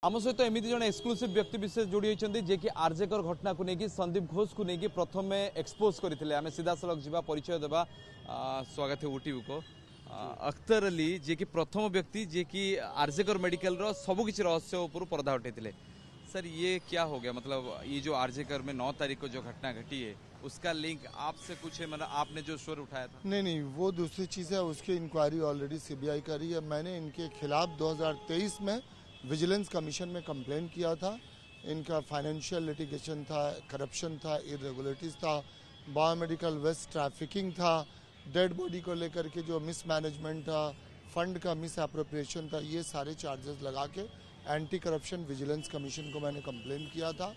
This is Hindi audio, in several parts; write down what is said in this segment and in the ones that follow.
आम सहित एमती जन एक्सक्लूसिव व्यक्ति विशेष जोड़ी होती जे कि आरजेकर घटना को लेकिन संदीप घोष को लेकिन प्रथम एक्सपोज करते आम सीधा सड़क जा परिचय देवा स्वागत है ओटीवी को अख्तर अली जे कि प्रथम व्यक्ति जे कि आरजेकर मेडिकल सबकि रहस्य ऊपर पर्दा उठे सर ये क्या हो गया मतलब ये जो आरजेकर में 9 तारीख को जो घटना घटी है उसका लिंक आपसे कुछ है मतलब आपने जो स्वर उठाया था? नहीं वो दूसरी चीज़ है। उसकी इंक्वायरी ऑलरेडी सीबीआई कर रही है। मैंने इनके खिलाफ 2023 में विजिलेंस कमीशन में कंप्लेन किया था। इनका फाइनेंशियल लिटिगेशन था, करप्शन था, इरेगुलरिटीज था, बायोमेडिकल वेस्ट ट्रैफिकिंग था, डेड बॉडी को लेकर के जो मिसमैनेजमेंट था, फंड का मिस एप्रोप्रिएशन था, ये सारे चार्जेस लगा के एंटी करप्शन विजिलेंस कमीशन को मैंने कंप्लेन किया था।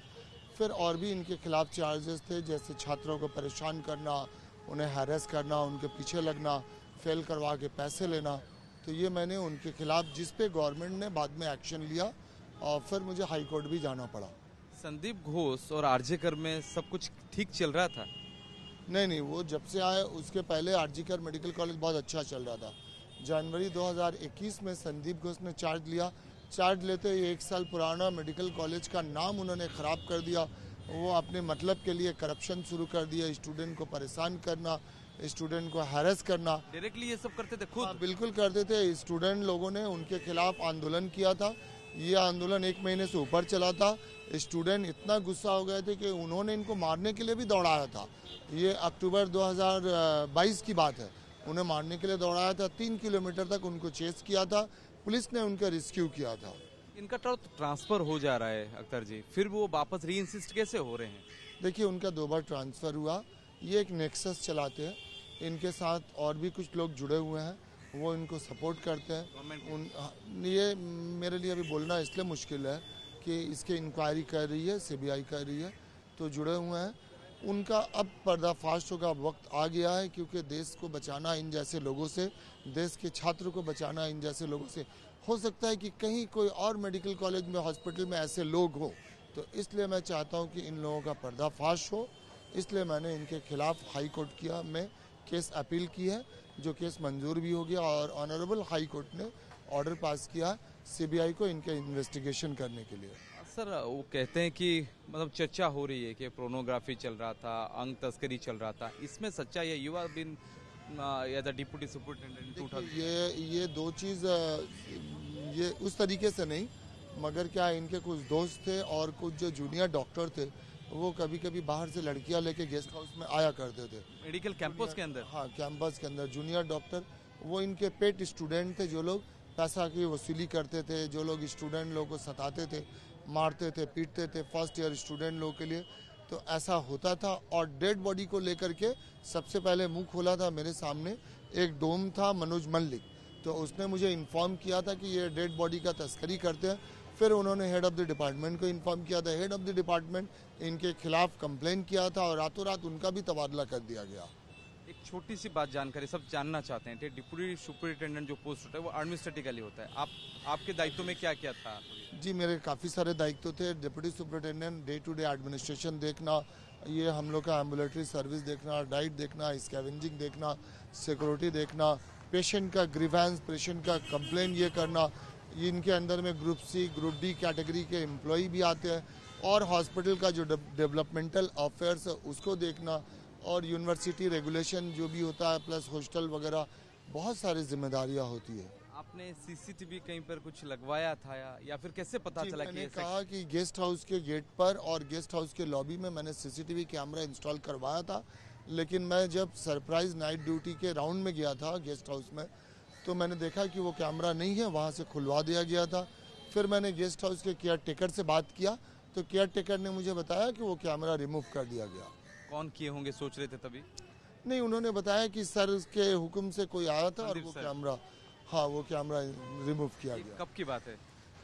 फिर और भी इनके खिलाफ चार्जेस थे, जैसे छात्रों को परेशान करना, उन्हें हैरेस करना, उनके पीछे लगना, फेल करवा के पैसे लेना। तो ये मैंने उनके खिलाफ, जिस पे गवर्नमेंट ने बाद में एक्शन लिया और फिर मुझे हाई कोर्ट भी जाना पड़ा। संदीप घोष और आरजेकर में सब कुछ ठीक चल रहा था? नहीं, वो जब से आए उसके पहले आरजीकर मेडिकल कॉलेज बहुत अच्छा चल रहा था। जनवरी 2021 में संदीप घोष ने चार्ज लिया। चार्ज लेते ही 1 साल पुराना मेडिकल कॉलेज का नाम उन्होंने ख़राब कर दिया। वो अपने मतलब के लिए करप्शन शुरू कर दिया, स्टूडेंट को परेशान करना, स्टूडेंट को हैरेस करना। डायरेक्टली ये सब करते थे खुद? हाँ, बिल्कुल करते थे। स्टूडेंट लोगों ने उनके खिलाफ आंदोलन किया था। ये आंदोलन 1 महीने से ऊपर चला था। स्टूडेंट इतना गुस्सा हो गए थे कि उन्होंने इनको मारने के लिए भी दौड़ाया था। ये अक्टूबर 2022 की बात है। उन्हें मारने के लिए दौड़ाया था। 3 किलोमीटर तक उनको चेस किया था। पुलिस ने उनका रेस्क्यू किया था। इनका ट्रांसफर हो जा रहा है अख्तर जी, फिर वो वापस री इंसिस्ट कैसे हो रहे हैं? देखिए, उनका 2 बार ट्रांसफर हुआ। ये एक नेक्सस चलाते हैं। इनके साथ और भी कुछ लोग जुड़े हुए हैं, वो इनको सपोर्ट करते हैं। ये मेरे लिए अभी बोलना इसलिए मुश्किल है कि इसके इंक्वायरी कर रही है, सीबीआई कर रही है, तो जुड़े हुए हैं। उनका अब पर्दाफाश होगा, वक्त आ गया है, क्योंकि देश को बचाना इन जैसे लोगों से, देश के छात्र को बचाना इन जैसे लोगों से। हो सकता है कि कहीं कोई और मेडिकल कॉलेज में, हॉस्पिटल में ऐसे लोग हो, तो इसलिए मैं चाहता हूं कि इन लोगों का पर्दाफाश हो। इसलिए मैंने इनके खिलाफ हाई कोर्ट में केस अपील की है, जो केस मंजूर भी हो गया और ऑनरेबल हाई कोर्ट ने ऑर्डर पास किया सीबीआई को इनके इन्वेस्टिगेशन करने के लिए। सर वो कहते हैं कि मतलब चर्चा हो रही है कि पोर्नोग्राफी चल रहा था, अंग तस्करी चल रहा था, इसमें सच्चाई है? You have been as a deputy superintendent. ये 2 चीज़, ये उस तरीके से नहीं, मगर क्या इनके कुछ दोस्त थे और कुछ जो जूनियर डॉक्टर थे, वो कभी कभी बाहर से लड़कियां लेके गेस्ट हाउस में आया करते थे मेडिकल कैंपस के अंदर। हाँ, कैंपस के अंदर जूनियर डॉक्टर, वो इनके पेट स्टूडेंट थे, जो लोग पैसा की वसूली करते थे, जो लोग स्टूडेंट लोगों को सताते थे, मारते थे, पीटते थे, फर्स्ट ईयर स्टूडेंट लोगों के लिए। तो ऐसा होता था। और डेड बॉडी को लेकर के सबसे पहले मुंह खोला था मेरे सामने एक डोम था, मनोज मल्लिक। तो उसने मुझे इन्फॉर्म किया था कि ये डेड बॉडी का तस्करी करते हैं। फिर उन्होंने हेड ऑफ द डिपार्टमेंट को इन्फॉर्म किया था। हेड ऑफ द डिपार्टमेंट इनके खिलाफ कंप्लेन किया था और रातों रात उनका भी तबादला कर दिया गया। एक छोटी सी बात जानकारी सब जानना चाहते हैं, डिप्टी सुपरिटेंडेंट जो पोस्ट होता है वो एडमिनिस्ट्रेटिवली होता है, आपके दायित्व में क्या क्या था? जी, मेरे काफ़ी सारे दायित्व थे। Deputy superintendent day to day administration देखना, ये हम लोग का एम्बुलेटरी सर्विस देखना, डाइट देखना, स्कैवेंजिंग देखना, सिक्योरिटी देखना, पेशेंट का ग्रीवेंस, पेशेंट का कंप्लेन ये करना। इनके अंदर में group C, group D category के एम्प्लॉय भी आते हैं, और हॉस्पिटल का जो डेवलपमेंटल अफेयर्स है उसको देखना, और यूनिवर्सिटी रेगुलेशन जो भी होता है, प्लस हॉस्टल वगैरह, बहुत सारी जिम्मेदारियां होती है। आपने सीसीटीवी कहीं पर कुछ लगवाया था या फिर कैसे पता चला? मैंने कहा कि गेस्ट हाउस के गेट पर और गेस्ट हाउस के लॉबी में मैंने सीसीटीवी कैमरा इंस्टॉल करवाया था। लेकिन मैं जब सरप्राइज नाइट ड्यूटी के राउंड में गया था गेस्ट हाउस में, तो मैंने देखा कि वो कैमरा नहीं है, वहाँ से खुलवा दिया गया था। फिर मैंने गेस्ट हाउस के केयर टेकर से बात किया, तो केयर टेकर ने मुझे बताया कि वो कैमरा रिमूव कर दिया गया। कौन किए होंगे सोच रहे थे तभी? नहीं, उन्होंने बताया कि सर के हुक्म से कोई आया था और वो कैमरा, हाँ, वो कैमरा रिमूव किया गया। कब की बात है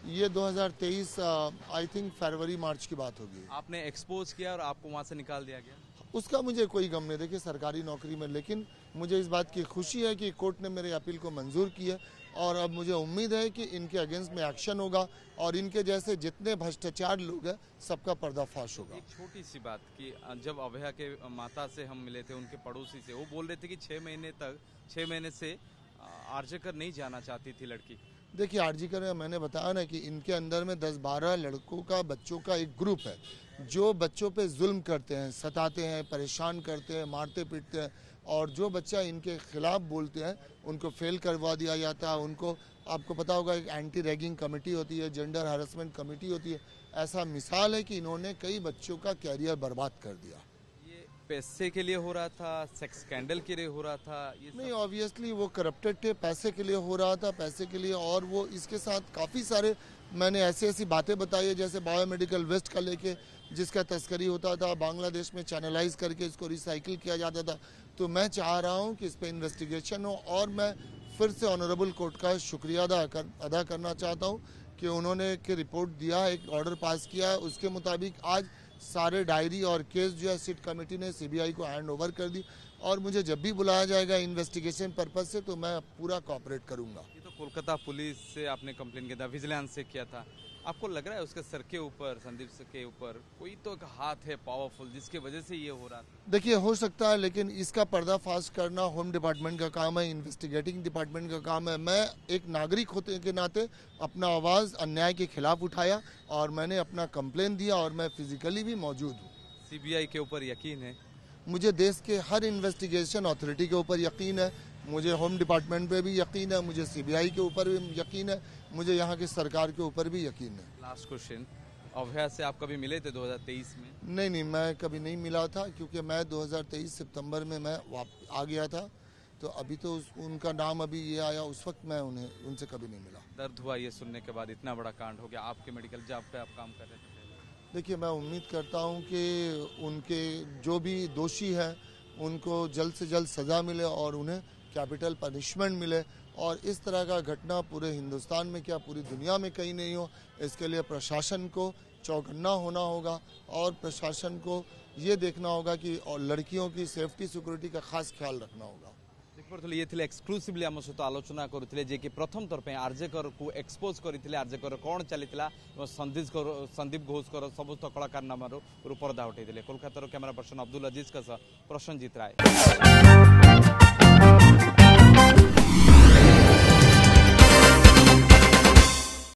ये? 2023 आई थिंक फरवरी मार्च की बात होगी। आपने एक्सपोज किया और आपको वहाँ से निकाल दिया गया? उसका मुझे कोई गम नहीं। देखिए, सरकारी नौकरी में, लेकिन मुझे इस बात की खुशी है कि कोर्ट ने मेरे अपील को मंजूर की है, और अब मुझे उम्मीद है कि इनके अगेंस्ट में एक्शन होगा और इनके जैसे जितने भ्रष्टाचार लोग हैं सबका पर्दाफाश होगा। एक छोटी सी बात कि जब अभया के माता से हम मिले थे, उनके पड़ोसी से, वो बोल रहे थे कि 6 महीने से आरजेकर नहीं जाना चाहती थी लड़की। देखिए आरजीकर में मैंने बताया ना कि इनके अंदर में 10-12 लड़कों का बच्चों का एक ग्रुप है जो बच्चों पे जुल्म करते हैं, सताते हैं, परेशान करते हैं, मारते पीटते हैं, और जो बच्चा इनके खिलाफ बोलते हैं उनको फेल करवा दिया जाता है। उनको आपको पता होगा एक एंटी रैगिंग कमेटी होती है, जेंडर हैरेसमेंट कमेटी होती है। ऐसा मिसाल है कि इन्होंने कई बच्चों का कैरियर बर्बाद कर दिया। पैसे के लिए हो रहा था, सेक्स स्कैंडल के लिए हो रहा था? ये नहीं, ऑब्वियसली वो करप्टेड थे, पैसे के लिए हो रहा था, पैसे के लिए। और वो इसके साथ काफ़ी सारे मैंने ऐसी बातें बताई है, जैसे बायोमेडिकल वेस्ट का लेके जिसका तस्करी होता था, बांग्लादेश में चैनलाइज करके इसको रिसाइकिल किया जाता था। तो मैं चाह रहा हूँ कि इस पर इन्वेस्टिगेशन हो, और मैं फिर से ऑनरेबल कोर्ट का शुक्रिया अदा करना चाहता हूँ कि उन्होंने कि रिपोर्ट दिया, एक ऑर्डर पास किया है, उसके मुताबिक आज सारे डायरी और केस जो है सिट कमेटी ने सीबीआई को हैंड ओवर कर दी। और मुझे जब भी बुलाया जाएगा इन्वेस्टिगेशन पर्पज से तो मैं पूरा कोऑपरेट करूंगा। ये तो कोलकाता पुलिस से आपने कंप्लेन किया था, विजिलेंस से किया था। आपको लग रहा है उसके सर के ऊपर, संदीप सर के ऊपर कोई तो एक हाथ है पावरफुल जिसकी वजह से ये हो रहा था? देखिए हो सकता है, लेकिन इसका पर्दाफाश करना होम डिपार्टमेंट का काम है, इन्वेस्टिगेटिंग डिपार्टमेंट का काम है। मैं एक नागरिक होते के नाते अपना आवाज़ अन्याय के खिलाफ उठाया और मैंने अपना कंप्लेन दिया, और मैं फिजिकली भी मौजूद हूँ। सीबीआई के ऊपर यकीन है? मुझे देश के हर इन्वेस्टिगेशन अथॉरिटी के ऊपर यकीन है, मुझे होम डिपार्टमेंट पे भी यकीन है, मुझे सीबीआई के ऊपर भी यकीन है, मुझे यहाँ की सरकार के ऊपर भी यकीन है। लास्ट क्वेश्चन, अभया से आप कभी मिले थे 2023 में? नहीं, मैं कभी नहीं मिला था, क्योंकि मैं 2023 सितंबर में मैं आ गया था। तो अभी तो उनका नाम अभी ये आया, उस वक्त मैं उनसे कभी नहीं मिला। दर्द हुआ ये सुनने के बाद, इतना बड़ा कांड हो गया आपके मेडिकल जॉब पे आप काम कर रहे थे? देखिए मैं उम्मीद करता हूँ कि उनके जो भी दोषी हैं उनको जल्द से जल्द सज़ा मिले और उन्हें कैपिटल पनिशमेंट मिले, और इस तरह का घटना पूरे हिंदुस्तान में क्या पूरी दुनिया में कहीं नहीं हो। इसके लिए प्रशासन को चौकन्ना होना होगा, और प्रशासन को ये देखना होगा कि और लड़कियों की सेफ्टी सिक्योरिटी का खास ख्याल रखना होगा। देखिए ये एक्सक्लूसिवली आम सहित आलोचना करुले जे कि प्रथम थर आरजेकर को एक्सपोज करते आरजेकर कौन चली संदीप घोष समस्त कलाकारनाम पर्दा उठाई। कोलकाता कैमरा पर्सन अब्दुल अजीज का सह प्रसन्नजीत राय।